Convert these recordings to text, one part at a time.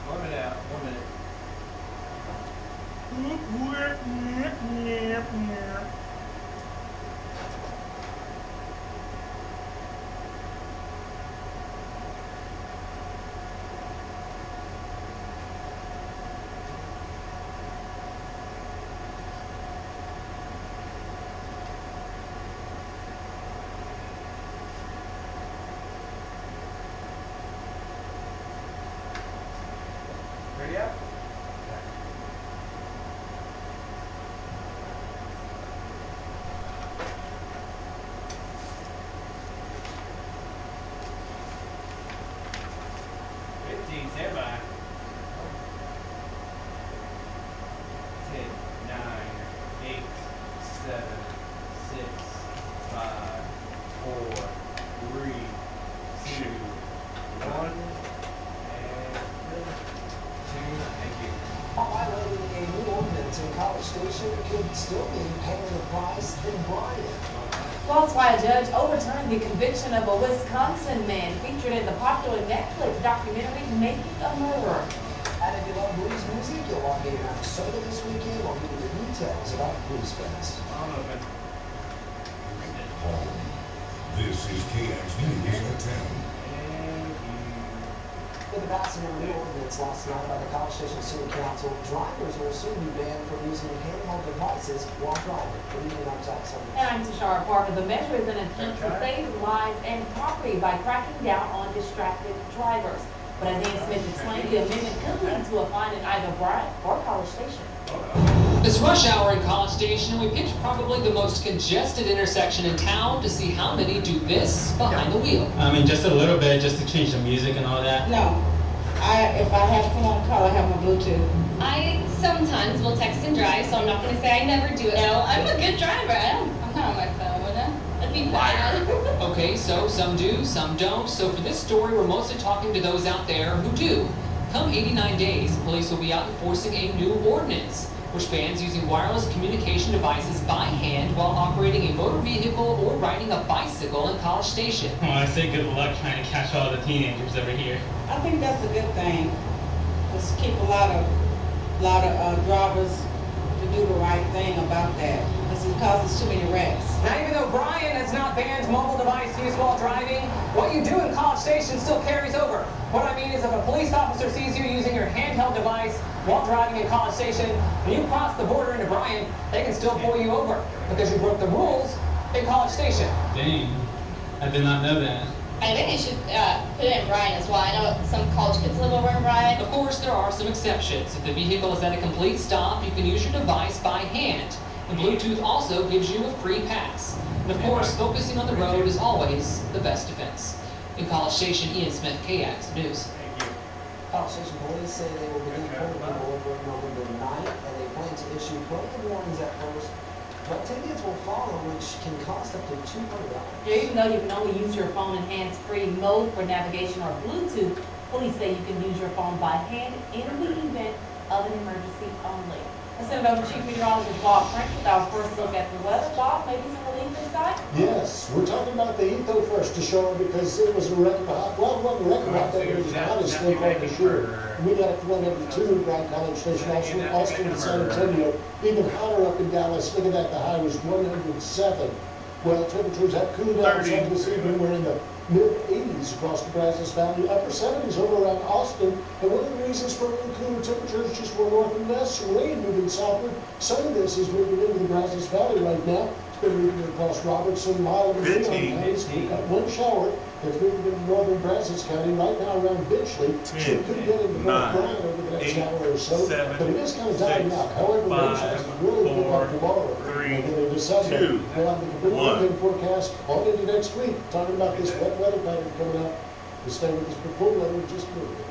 1 minute out. 1 minute. Ready up? Stand by. 10, 9, 8, 7, 6, 5, 4, 3, 2, 1, and 2. Thank you. Highlighting a new ordinance in College Station could still be paying the price in Bryan. Well, that's why a judge overturned the conviction of a Wisconsin man featured in the popular Netflix documentary Making a Murderer. And if you love blues music, you'll want to get out of soda this weekend. I'll give you the details about Blues Fest. This is KAGS News at 10. With the passing of a new ordinance last night by the College Station City Council, drivers will soon be banned from using handheld devices while driving. What do you think, Jackson? And I'm Tashara Parker. The measure is an attempt to save lives and property by cracking down on distracted drivers. But as Ian Smith explained, the amendment could lead to a fine in either Bryan or College Station. It's rush hour in College Station, and we picked probably the most congested intersection in town to see how many do this behind the wheel. I mean, just a little bit, just to change the music and all that. No. If I have to put on a car, I have my Bluetooth. I sometimes will text and drive, so I'm not going to say I never do it. No, I'm a good driver. I'm not on my phone, would I? That'd be bad. Okay, so some do, some don't. So for this story, we're mostly talking to those out there who do. Come 89 days, police will be out enforcing a new ordinance, which bans using wireless communication devices by hand while operating a motor vehicle or riding a bicycle in College Station. Well, I say good luck trying to catch all the teenagers over here. I think that's a good thing. Let's keep a lot of drivers to do the right thing about that. Because it causes too many wrecks. Now, even though Bryan has not banned mobile device use while driving, what you do in College Station still carries over. What I mean is if a police officer sees you using your handheld device while driving in College Station, and you cross the border into Bryan, they can still pull you over because you broke the rules in College Station. Dang, I did not know that. I think they should put it in Bryan as well. I know some college kids live over in Bryan. Of course, there are some exceptions. If the vehicle is at a complete stop, you can use your device by hand. And Bluetooth also gives you a free pass. And of course, focusing on the road is always the best defense. In College Station, Ian Smith, KAGS News. College Station police say they will begin pulling people over November 9th, and they plan to issue plenty of warnings at first. But tickets will follow, which can cost up to $200. Yeah, even though you can only use your phone in hands-free mode for navigation or Bluetooth, police say you can use your phone by hand in the event of an emergency only. Let's send it over to Chief Meteorologist Bob French with our first look at the weather. Bob, maybe some relief inside? Yes, we're talking about the heat though first to show because it was a record hot. Well, it wasn't a record hot, that was the hottest thing on the year. We got it 182 around College Station, also Austin and San Antonio. Even hotter up in Dallas. Look at that, the high was 107. Well, temperatures have cooled down some this evening. We're in the mid-80s across the Brazos Valley, upper 70s over around Austin. And one of the reasons for the cooler temperatures is just more north and west, rain moving southward. Some of this is moving into the Brazos Valley right now. It's been moving across Robertson, Mile, and Leon counties. We've got one shower that's moving into northern Brazos County right now around Benchley. It could get into North Bryan over the next hour or so, but it is kind of dying out. However, rain shows really pick up tomorrow. And then into Sunday, we'll have the complete weekend forecast on into next week, talking about this wet weather pattern coming up. To stay with this poor weather just moving.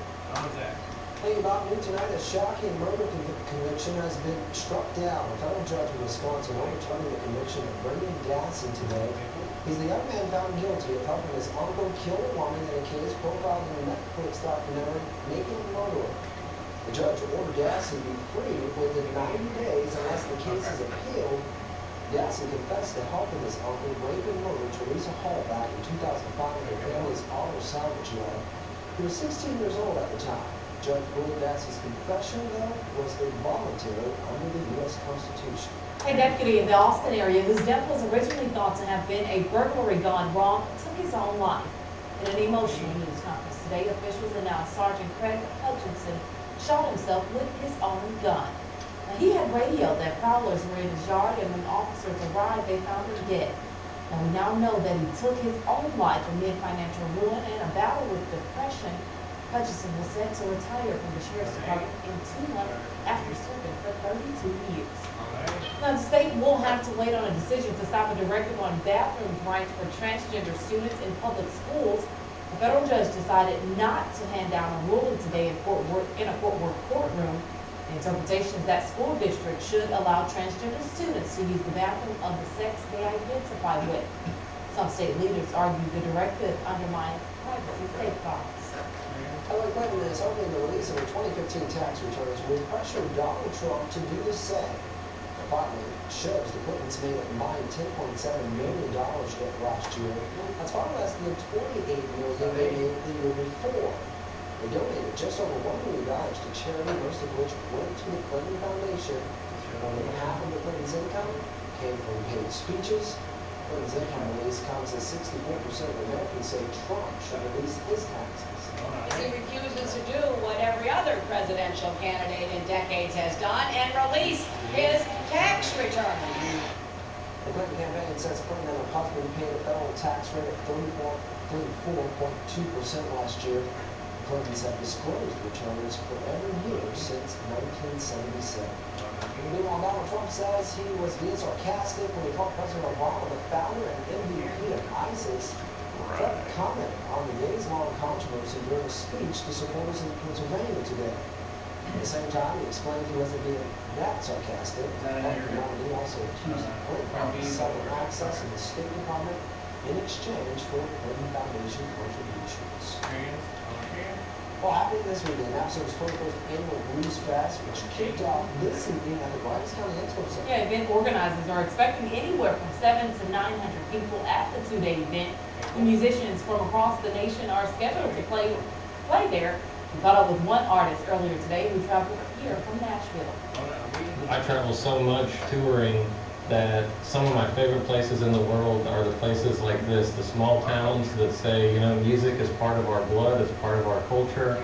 Hey, about noon tonight, a shocking murder conviction has been struck down. A federal judge in Wisconsin overturning the conviction of Brendan Gasson today. He's the young man found guilty of helping his uncle kill a woman in a case profiled in the Netflix documentary Making a Murderer. The judge ordered Gasson to be freed within 90 days unless the case is appealed. Gasson confessed to helping his uncle rape and murder Teresa Hall back in 2005 in her family's auto salvage yard. He was 16 years old at the time. The judge ruled that his confession, though, was involuntary under the U.S. Constitution. A deputy in the Austin area whose death was originally thought to have been a burglary gone wrong took his own life. In an emotional news conference today, officials announced Sergeant Craig Hutchinson shot himself with his own gun. Now, he had radioed that prowlers were in his yard, and when officers arrived, they found him dead. And we now know that he took his own life amid financial ruin and a battle with depression. Hutchinson was set to retire from the Sheriff's Department in 2 months after serving for 32 years. Now, the state will have to wait on a decision to stop a directive on bathroom rights for transgender students in public schools. A federal judge decided not to hand down a ruling today in a Fort Worth courtroom. The interpretation is that school districts should allow transgender students to use the bathroom of the sex they identify with. Some state leaders argue the directive undermines privacy safeguards. Hillary Clinton is hoping the release of her 2015 tax returns will pressure Donald Trump to do the same. The filing shows the Clintons made a combined $10.7 million last year. That's far less than the $28 million they made the year before. They donated just over $1 million to charity, most of which went to the Clinton Foundation. More than half of the Clintons' income came from paid speeches. Clinton's income release comes as 64% of Americans say Trump should release his taxes. He refuses to do what every other presidential candidate in decades has done and release his tax return. The Clinton campaign says Clinton and her husband paid a federal tax rate of 34.2% last year. The Clintons have disclosed returns for every year since 1977. Meanwhile, Donald Trump says he was being sarcastic when he called President Obama the founder and MVP of ISIS. Trump commented on the days-long controversy during a speech to supporters in Pennsylvania today. At the same time, he explained he wasn't being that sarcastic. He also accused Clinton of selling access in the State Department in exchange for Clinton Foundation contributions. Well, happening this weekend, NAPSO's 21st annual Blues Fest, which kicked off this evening at the Grimes County Expo Center. Yeah, event organizers are expecting anywhere from 700 to 900 people at the two-day event. The musicians from across the nation are scheduled to play there. We caught up with one artist earlier today who traveled here from Nashville. I travel so much touring that some of my favorite places in the world are the places like this, the small towns that say, you know, music is part of our blood, it's part of our culture.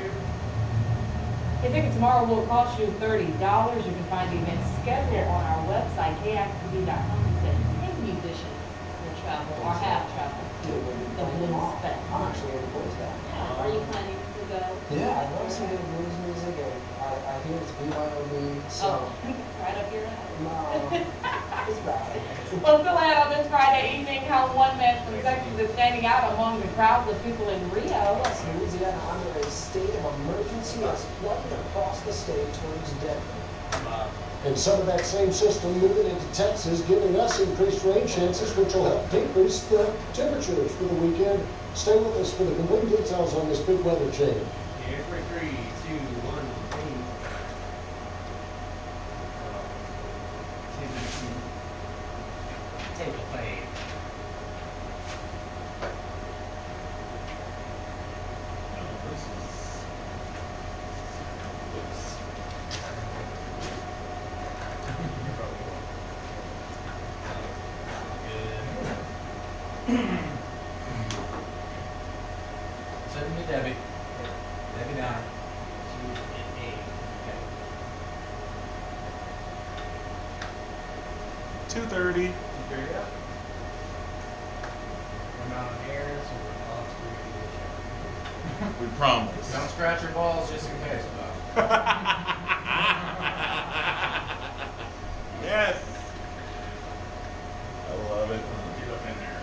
A ticket tomorrow will cost you $30. You can find the event schedule on our website, KAGS.com. Any musician will travel or have traveled the Blues Fest. I'm actually in the Blues Fest. Are you planning to go? Yeah, I love some good blues music, and I hear it's BYOB, so... Right up your alley. No, it's bad. Well, still ahead on this Friday evening, how one man from Texas is standing out among the crowds of people in Rio. Louisiana, under a state of emergency, has flooded across the state towards Denver. And some of that same system moving into Texas, giving us increased rain chances, which will help decrease the temperatures for the weekend. Stay with us for the complete details on this big weather change. Yeah, 3, 2, 1, 8. Take a fade. Send me Debbie. Debbie down. 2 and 8. Okay. 2:30. 2:30 up. We're not on air, so we're off screen. We promise. Don't scratch your balls just in case, though. Yes. I love it. Get up in there.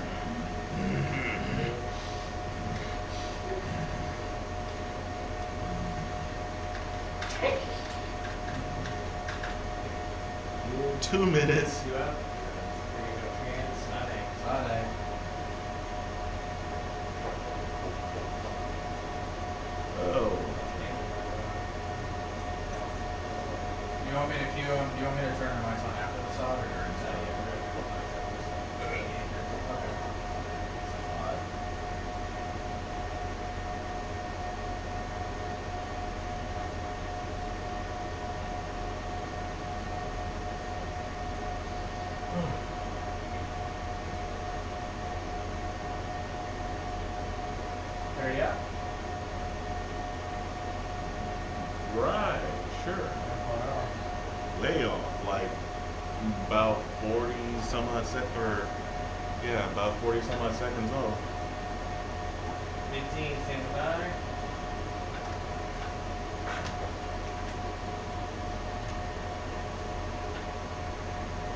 Two minutes. You up? There you go, trans. Sade. Oh. You want me to turn the lights on after the song, or is that okay. Right, sure. Layoff, like about 40 some odd seconds, or yeah, about 40 some odd seconds off. 15, stand by.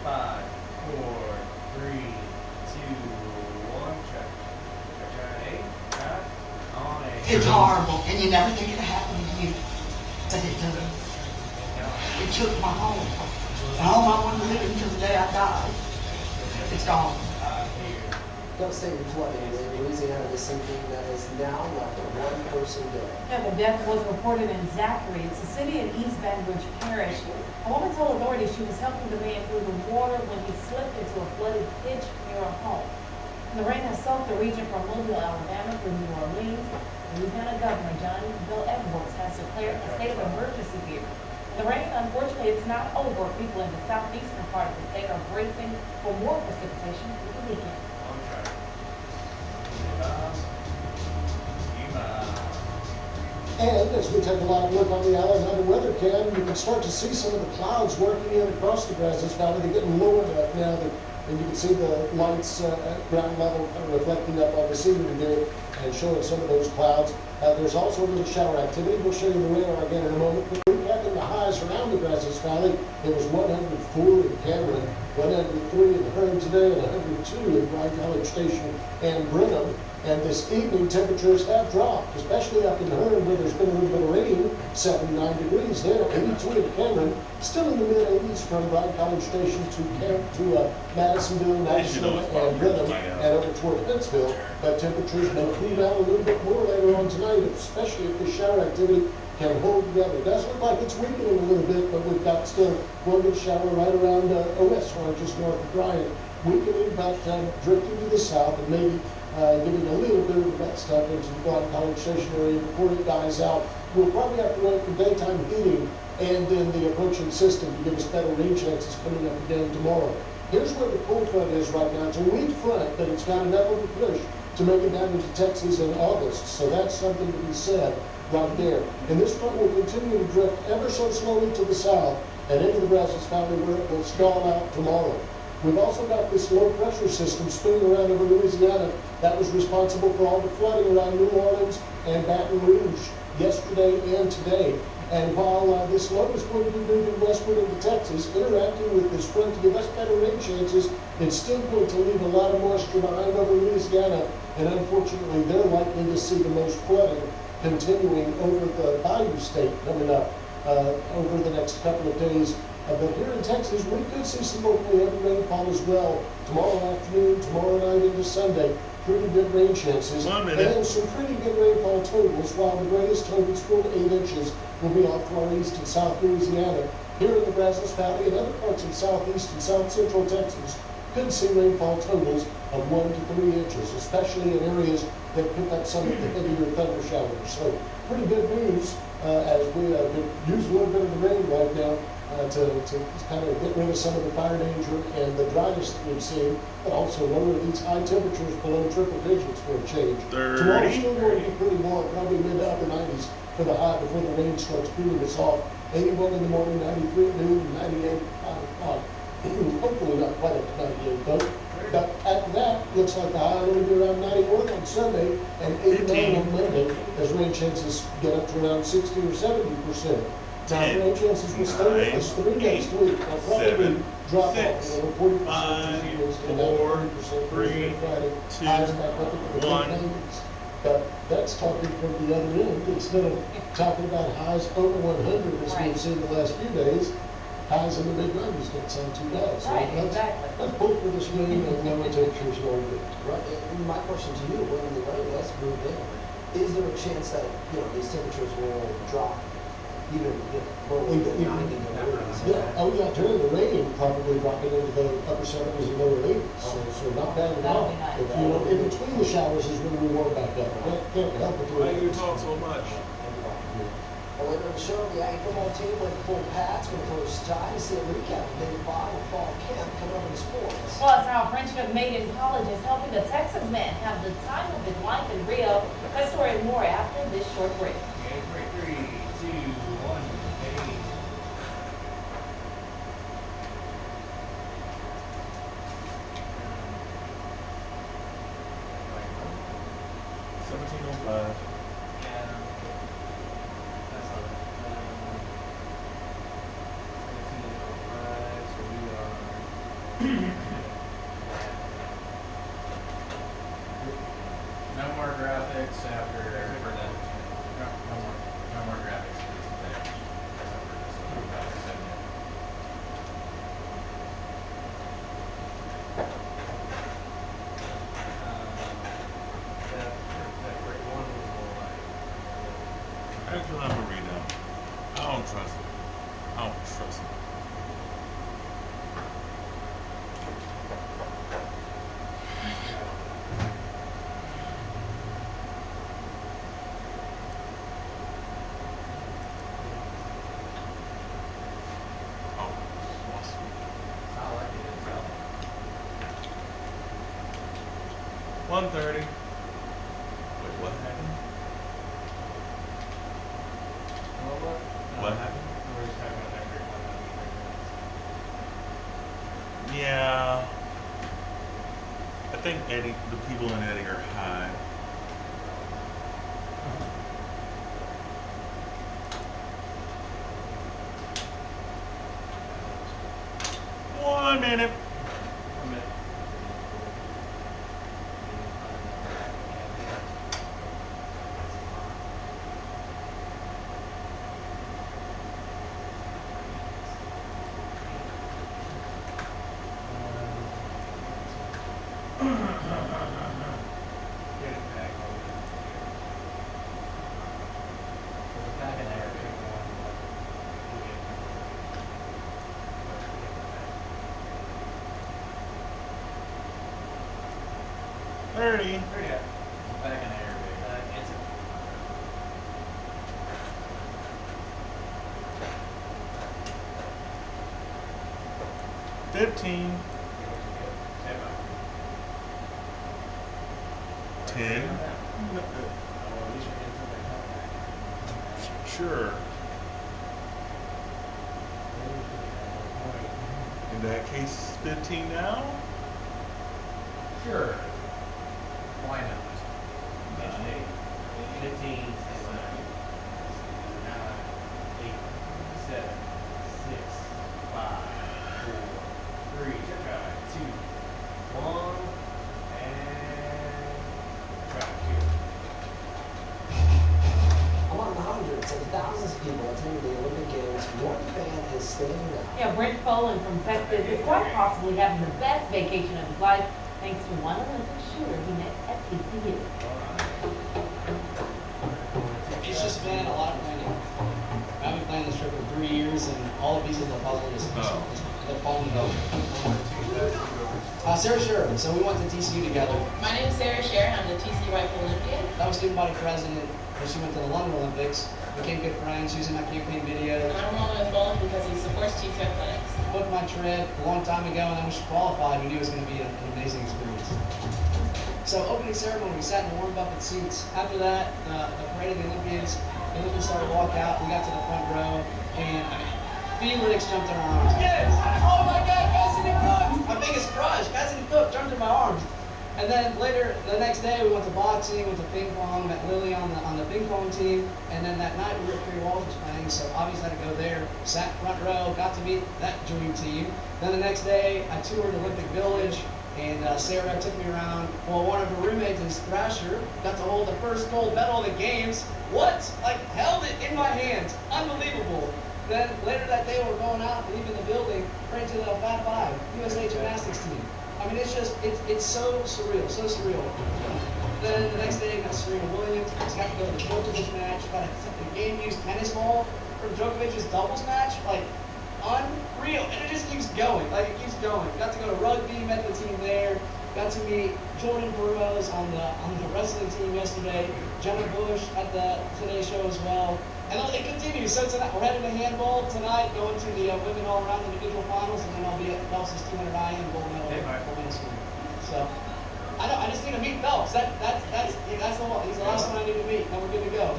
5, 4, 3, 2, 1, check. Check 8, on 8. It's horrible, and you never think it'll happen to you, but it does. It took my home. The home I wanted to live in until the day I died. It's gone. Devastating flooding in Louisiana this evening that has now left a one-person dead. Yeah, the death was reported in Zachary. It's a city in East Baton Rouge Parish. A woman told authorities she was helping the man through the water when he slipped into a flooded ditch near a home. The rain has soaked the region from Mobile, Alabama through New Orleans. Louisiana Governor John Bel Edwards has declared a state of emergency here. The rain, unfortunately, it's not over. People in the southeastern part of the state are bracing for more precipitation through the weekend. And as we take a live look on the island under weather cam, you can start to see some of the clouds working in across the Brazos Valley. They're getting low enough now that, and you can see the lights at ground level reflecting up on the ceiling here and showing some of those clouds. There's also a little shower activity. We'll show you the radar again in a moment. But recapping the highs around the Brazos Valley, it was 104 in Cameron, 103 in Hearn today, and 102 in Bryan College Station and Brenham. And this evening, temperatures have dropped, especially up in Hearn, where there's been a little bit of rain, 79 degrees there, 82 in Cameron, still in the mid-80s from Bryan College Station to Madisonville, and Brenham, and over toward Huntsville. But temperatures may cool down a little bit more later on tonight, especially if the shower activity can hold together. It does look like it's weakening a little bit, but we've got still one good shower right around OS, or just north of Bryan. Weakening, but drifting to the south, and maybe giving a little bit of that stuff into the Bryan College Station area before it dies out. We'll probably have to wait for daytime heating and then the approaching system to give us better rain chances coming up again tomorrow. Here's where the cold front is right now. It's a weak front, but it's got enough of a push to make it down into Texas in August. So that's something to be said right there. And this front will continue to drift ever so slowly to the south and into the Brazos Valley, where it will stall out tomorrow. We've also got this low pressure system spinning around over Louisiana that was responsible for all the flooding around New Orleans and Baton Rouge yesterday and today. And while this low is going to be moving westward into Texas, interacting with this front to give us better rain chances, it's still going to leave a lot of moisture behind over Louisiana. And unfortunately, they're likely to see the most flooding continuing over the Bayou State coming up over the next couple of days. But here in Texas, we could see some locally heavy rainfall as well. Tomorrow afternoon, tomorrow night into Sunday, pretty good rain chances. And some pretty good rainfall totals, while the greatest totals, 4 to 8 inches, will be off to our east and south Louisiana. Here in the Brazos Valley and other parts of southeast and south central Texas, could see rainfall totals of 1 to 3 inches, especially in areas that pick up some of the heavier thunder showers. So pretty good news as we could use a little bit of the rain right now to kind of get rid of some of the fire danger and the dryness that we've seen, but also lower these high temperatures below triple digits for a change. Tomorrow's still going to be pretty warm, probably mid to upper 90s for the high before the rain starts cooling us off. 81 in the morning, 93 at noon, and 98 at 5 o'clock. Hopefully not quite at 98, but after that, looks like the high will be around 91 on Sunday and 89 on Monday as rain chances get up to around 60 or 70%. Now, rain chances will stay with us through next week. They'll probably drop off over 40%, 3, Friday, highs back up into the 190s. But that's talking from the other end instead of talking about highs over 100 as we've seen the last few days. Highs in the mid-90s don't sound too bad. So let's pull for this rain and then we'll take temperatures going good. Right. And my question to you, when the rain does move in, is there a chance that these temperatures will drop even below the 90 degrees? Yeah. Oh yeah, during the rain, probably dropping into the upper 70s and lower 80s. So not bad at all. In between the showers is when we warm back up. That can't help it. Why do you talk so much? Well, later in the show, the Aggie football team went full pads for the first time. See a recap of day 5 of fall camp coming up in sports. Plus, how friendship made in college is helping the Texas man have the time of his life in Rio. That story and more after this short break. 3, 2, 1. I don't trust it. I don't trust it. Not like it is, though. 1:30. Wait, what happened? What happened? We're just talking about every 1 minute. Yeah. I think Eddie, the people in Eddie are high. One minute. Back in there. 30. Back in there, answer. 15. 10. Sure. In that case, 15 now? Sure. Why not? 15, 9, 8, 7, 6, 5, 4, 3, 2, 1, and track 2. Among the hundreds of thousands of people attending the Olympic Games, one fan is standing out. Yeah, Brent Poland from Texas is quite possibly having the best vacation of his life thanks to one Olympic shooter he met at TCU. It's just been a lot of planning. I've been planning this trip for 3 years, and all the pieces of the puzzle they're falling together. Sarah Sher. So we went to TCU together. My name is Sarah Sher. I'm the TCU Rifle Olympian. I was student body president when she went to the London Olympics. Became good friends using my campaign videos. And I'm rolling with Roland because he supports TCU athletics. Booked my trip a long time ago, and then when she qualified, we knew it was going to be an amazing experience. So opening ceremony, we sat in the warm bucket seats. After that, the parade of the Olympians started to walk out. We got to the front row, and Felix jumped in our arms. Yes! Oh my God, Cassidy Cook! My biggest crush, Cassidy Cook, jumped in my arms. And then later, the next day, we went to boxing, went to ping pong, met Lily on the ping pong team, and then that night, we were at Kerry Walls was playing, so obviously I had to go there, sat front row, got to meet that dream team. Then the next day, I toured Olympic Village, and Sarah took me around. Well, one of her roommates is Thrasher, got to hold the first gold medal of the games. What? Like, held it in my hands. Unbelievable. Then later that day, we're going out, leaving the building, right to the Fat Five, USA gymnastics team. I mean, it's just, it's so surreal, so surreal. Then the next day, I got Serena Williams, got to go to the Djokovic match, got a game-used tennis ball for Djokovic's doubles match, like, unreal. And it just keeps going, like, it keeps going. Got to go to rugby, met the team there, got to meet Jordan Burroughs on the wrestling team yesterday, Jenna Bush at the Today Show as well. And it continues. So tonight, we're heading to handball tonight, going to the women all-around individual finals, and then I'll be at Phelps' 200 IM gold medal swim. So, I just need to meet Phelps. That's the one. He's the last one I need to meet, and we're good to go.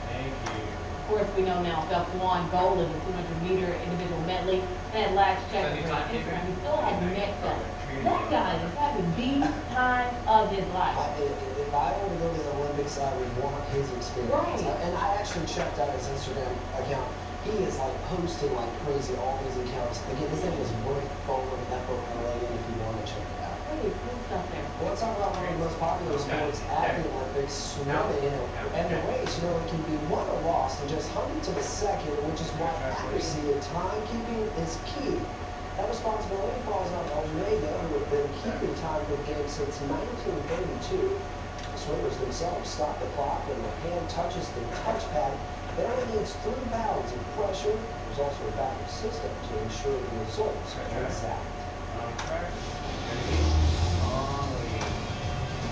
Thank you. Of course, we know now Phelps won gold in the 200-meter individual medley. That last check for Instagram, he still hadn't met Phelps. That guy is having the time of his life. If I were to go to the Olympics, I would want his experience. Right. And I actually checked out his Instagram account. He is like posting like crazy all these accounts. Again, his name is Brent Poland, F-O-L-A-N, if you want to check it out. Hey, cool stuff there. Well, let's talk about one of the most popular sports at the Olympics, swimming. And the race, it can be won or lost in just hundredths of a second, which is why accuracy and timekeeping is key. That responsibility falls on Almeida, who have been keeping time for the game since 1932. The swimmers themselves stop the clock when the hand touches the touchpad They only needs 3 pounds of pressure. There's also a backup system to ensure the results are exact.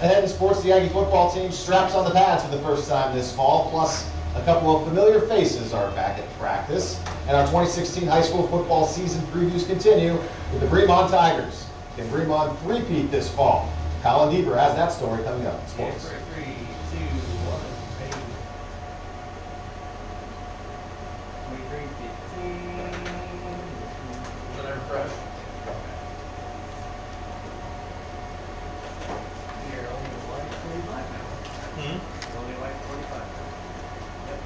Ahead in sports, the Aggie football team straps on the pads for the first time this fall, plus a couple of familiar faces are back at practice. And our 2016 high school football season previews continue with the Bremont Tigers. Can Bremont three-peat this fall? Colin Deaver has that story coming up in sports. 3, 2, 1, 23, 15. So they're fresh. You're only like 45 now. Only like 45 now. Yep.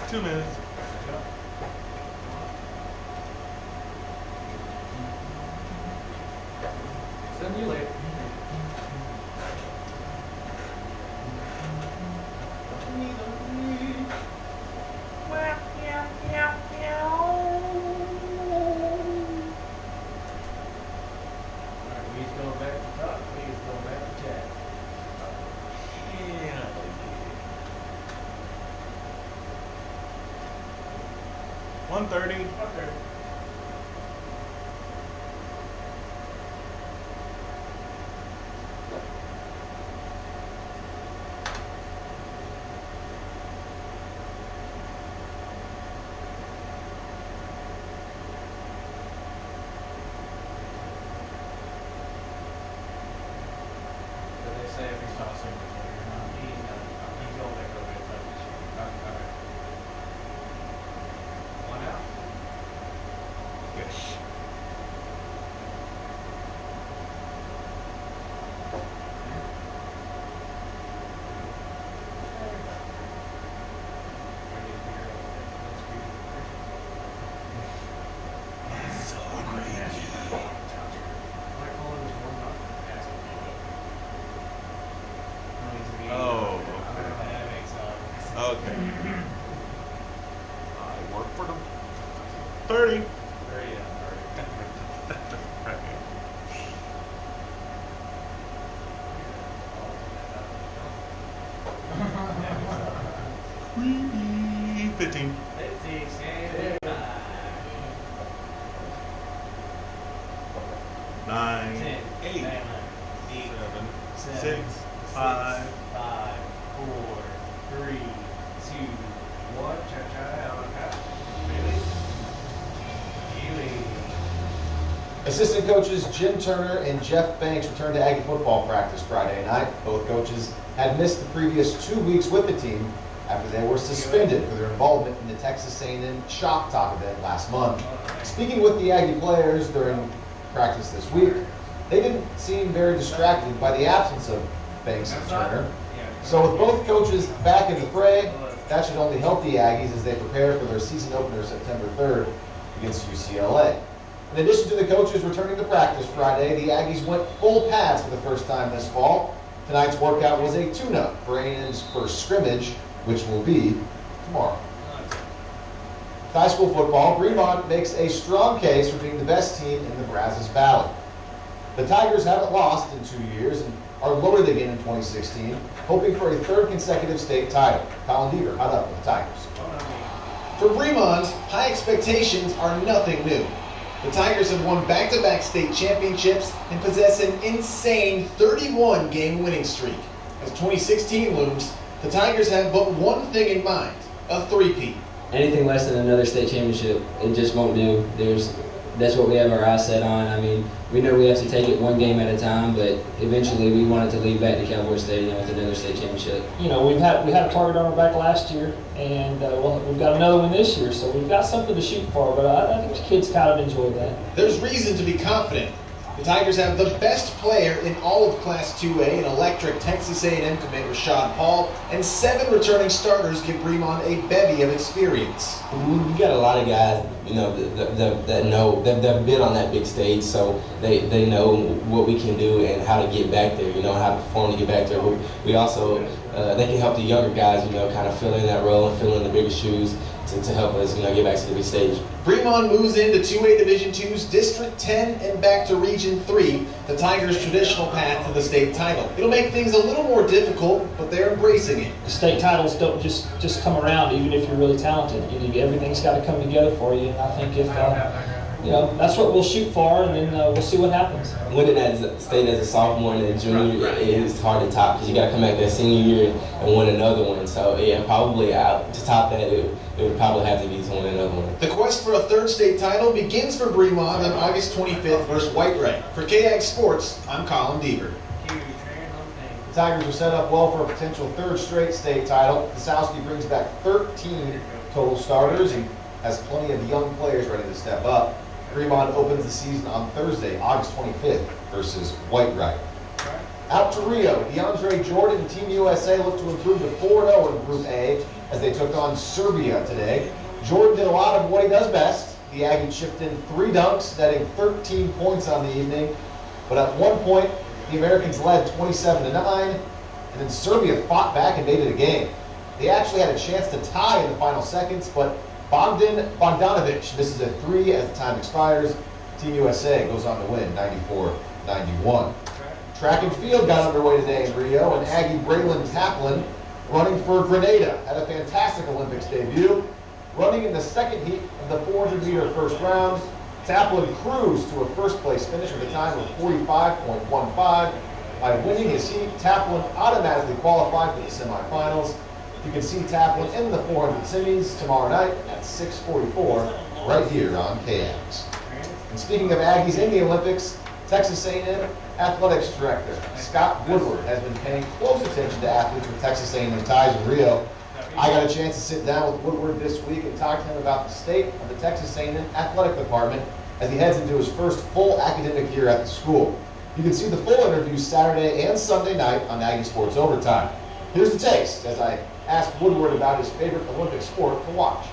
2 minutes. Send you later. Alright, please go back to talk. Please go back to chat. Yeah. 1:30. 1:30. So they say if he's not super, you're not, he's going back over to touch. Okay. One out. Yes. Oh, okay. Okay. I work for them. 30. 30, yeah, 30. Creepy. 15. 50, stand by. 9, 10, 8, 7, 6, 5, 5, 4, 3, 2, 1. Check out. Okay. Really? Assistant coaches Jim Turner and Jeff Banks returned to Aggie football practice Friday night. Both coaches had missed the previous 2 weeks with the team after they were suspended for their involvement in the Texas A&M Shock Talk event last month. Speaking with the Aggie players during practice this week, they didn't seem very distracted by the absence of Banks and Turner. So with both coaches back in the fray, that should only help the Aggies as they prepare for their season opener September 3rd against UCLA. In addition to the coaches returning to practice Friday, the Aggies went full pads for the first time this fall. Tonight's workout was a tune-up for A&M's first scrimmage, which will be tomorrow. High school football, Bremont makes a strong case for being the best team in the Brazos Valley. The Tigers haven't lost in 2 years and are loaded again in 2016, hoping for a third consecutive state title. Colin Deaver hot up with the Tigers. For Bremont, high expectations are nothing new. The Tigers have won back-to-back state championships and possess an insane 31-game winning streak. As 2016 looms, the Tigers have but one thing in mind, a three-peat. Anything less than another state championship, it just won't do. That's what we have our eyes set on. I mean, we know we have to take it one game at a time, but eventually we wanted to leave back to Cowboy Stadium with another state championship. You know, we had a target on our back last year, and we've got another one this year, so we've got something to shoot for. But I think the kids kind of enjoyed that. There's reason to be confident. The Tigers have the best player in all of Class 2A, an electric Texas A&M commit Rashad Paul, and 7 returning starters give Bremond a bevy of experience. We got a lot of guys, you know, that know, they've been on that big stage, so they know what we can do and how to get back there, you know, how to perform to get back there. But we also, they can help the younger guys, you know, kind of fill in that role and fill in the bigger shoes to help us, you know, get back to the big stage. Bremond moves into 2A Division II's District 10 and back to Region 3, the Tigers' traditional path to the state title. It'll make things a little more difficult, but they're embracing it. The state titles don't just come around, even if you're really talented. Everything's got to come together for you, and I think if, you know, that's what we'll shoot for, and then we'll see what happens. Winning at state as a sophomore and a junior is hard to top because you got to come back that senior year and win another one. So yeah, probably to top that, it would probably have to be to win another one. The quest for a third state title begins for Bremond on August 25th versus White-Wright. For KAGS Sports, I'm Colin Deaver. The Tigers are set up well for a potential third straight state title. Kasowski brings back 13 total starters and has plenty of young players ready to step up. Bremond opens the season on Thursday, August 25th versus White-Wright. Out to Rio, DeAndre Jordan and Team USA look to improve to 4-0 in Group A as they took on Serbia today. Jordan did a lot of what he does best. The Aggie chipped in 3 dunks, netting 13 points on the evening. But at one point, the Americans led 27-9, and then Serbia fought back and made it a game. They actually had a chance to tie in the final seconds, but Bogdanovic misses a 3 as the time expires. Team USA goes on to win 94-91. Track and field got underway today in Rio, and Aggie Braylon Taplin, running for Grenada, had a fantastic Olympics debut. Running in the second heat of the 400-meter first round, Taplin cruised to a first-place finish with a time of 45.15. By winning his heat, Taplin automatically qualified for the semifinals. You can see Taplin in the 400 semis tomorrow night at 6:44 right here on KAGS. And speaking of Aggies in the Olympics, Texas A&M Athletics Director Scott Woodward has been paying close attention to athletes with Texas A&M ties in Rio. I got a chance to sit down with Woodward this week and talk to him about the state of the Texas A&M Athletic Department as he heads into his first full academic year at the school. You can see the full interview Saturday and Sunday night on Aggie Sports Overtime. Here's the taste as I asked Woodward about his favorite Olympic sport to watch.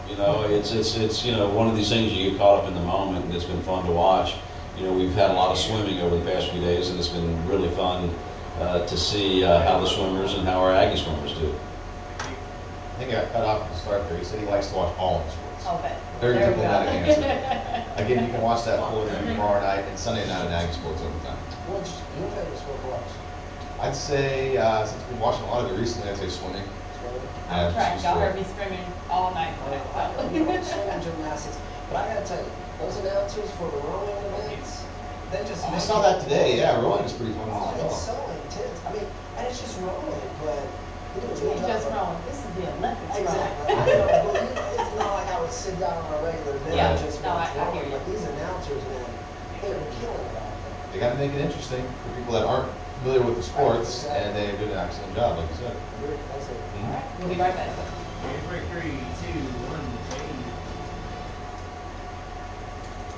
You know, it's you know, one of these things you get caught up in the moment, and it's been fun to watch. You know, we've had a lot of swimming over the past few days, and it's been really fun to see how the swimmers and how our Aggie swimmers do. I think I got cut off at the start there. He said he likes to watch all of the sports. Okay. Very There we diplomatic go. answer. Again, you can watch that full interview tomorrow night and Sunday night on Aggie Sports Overtime. What's your favorite sport to watch? I'd say, since we've been watching a lot of it recently, I'd say swimming. Track, y'all heard me screaming all night for that. Swimming, gymnastics. But I gotta tell you, those announcers for the rowing events, they just I saw that today. Yeah, rowing is pretty fun Oh, as it's well. so intense. I mean, and it's just rowing, but it was It ain't just wrong. This is the Olympics. Exactly. I know, but it's not like I would sit down on a regular day Yeah, and just no, watch I hear rowing. you. But these announcers, man, they're killing it out there. They got to make it interesting for people that aren't familiar with the sports, and they do an excellent job, like you said. That's it. All right, we'll be right back. 3, 2, 1, change.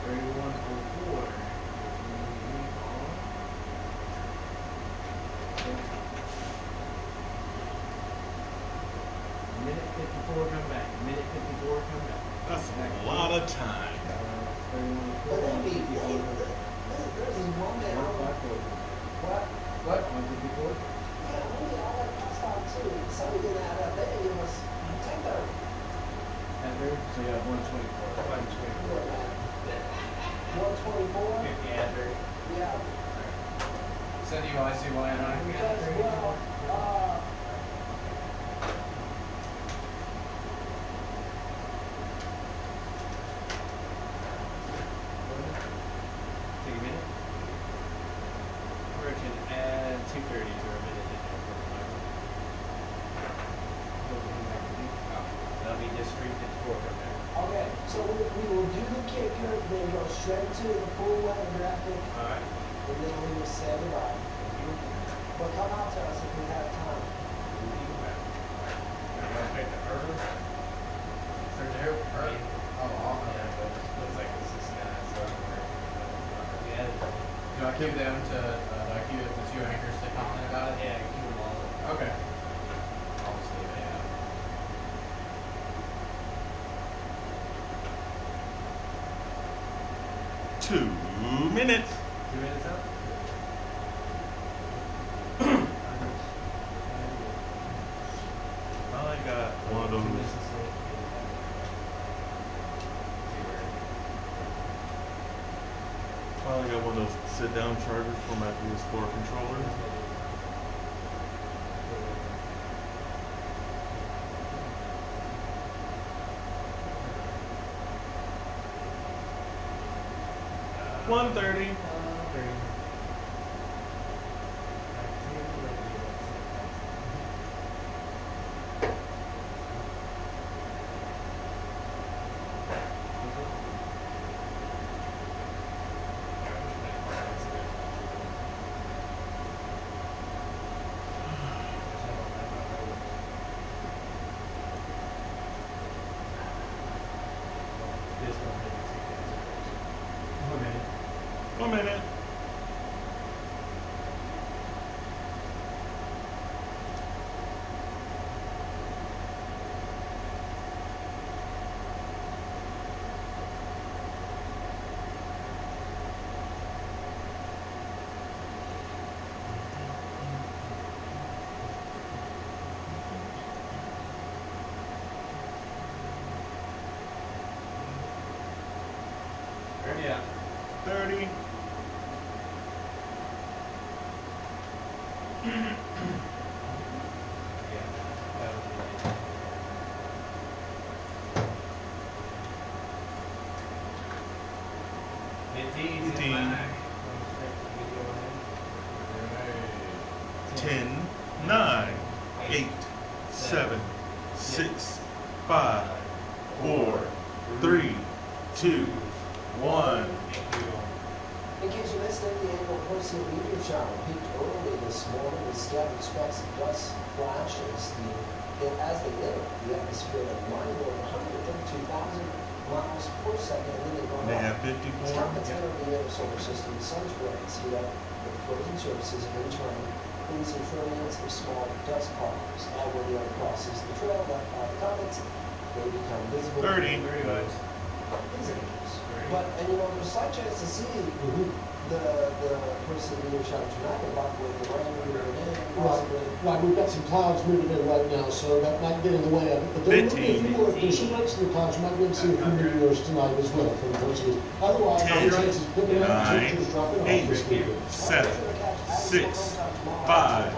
31:04. Minute 54 come back. Minute 54 come back. That's a lot of time. But there's this one man. What? 154? Yeah, I got a stop too. Somebody didn't add up. They didn't give us 10:30. So you have 124. 124. 50 Andrew. Yeah. Send you ICY and I. Because, well, Take a minute. Or I can add 2:30 to a minute in there for that'll be District 54 from there. okay, so we will do the kicker, then go straight to the full weather graphic, Alright. and then we will set it up. But come out to us if we have time. Pick the early. Start there early. Oh, yeah, but it looks like this is so cue them to, cue the two anchors to comment about it? Yeah, cue them all. Okay. I'll just leave it, yeah. 2 minutes. 2 minutes up? I got one of those. Finally got one of those sit-down chargers for my PS4 controller. $130. One minute. Yeah. 30. $15. 10, 9, 8, 7, 6, 5, 4, 3, 2, 1. In case you missed it, the annual Percy meteor shower peaked early this morning with scattered specks of dust flashes. As they entered the atmosphere at a mind-blowing 132,000 miles per second, and then they go They off. have 54. As comets enter the inner solar system, the sun's rays heat up the frozen surfaces and in turn releasing trillions of small dust particles. Now when the Earth crosses the trail left by the comets, they become visible. 30. But, and you know, there's a slight chance to see the Percy meteor shower tonight, about with the rain moving in, possibly. Right, we've got some clouds moving in right now, so that might get in the way of it. But there will be a few more, if there's some breaks in the clouds, you might be able to see a few meteors tonight as well from the Percy. Otherwise, the chances of picking up temperatures dropping off 8, this weekend. 7, 6, 5,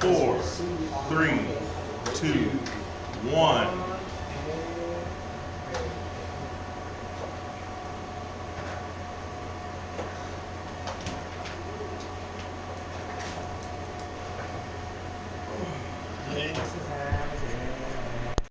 4, 3, 2, 1.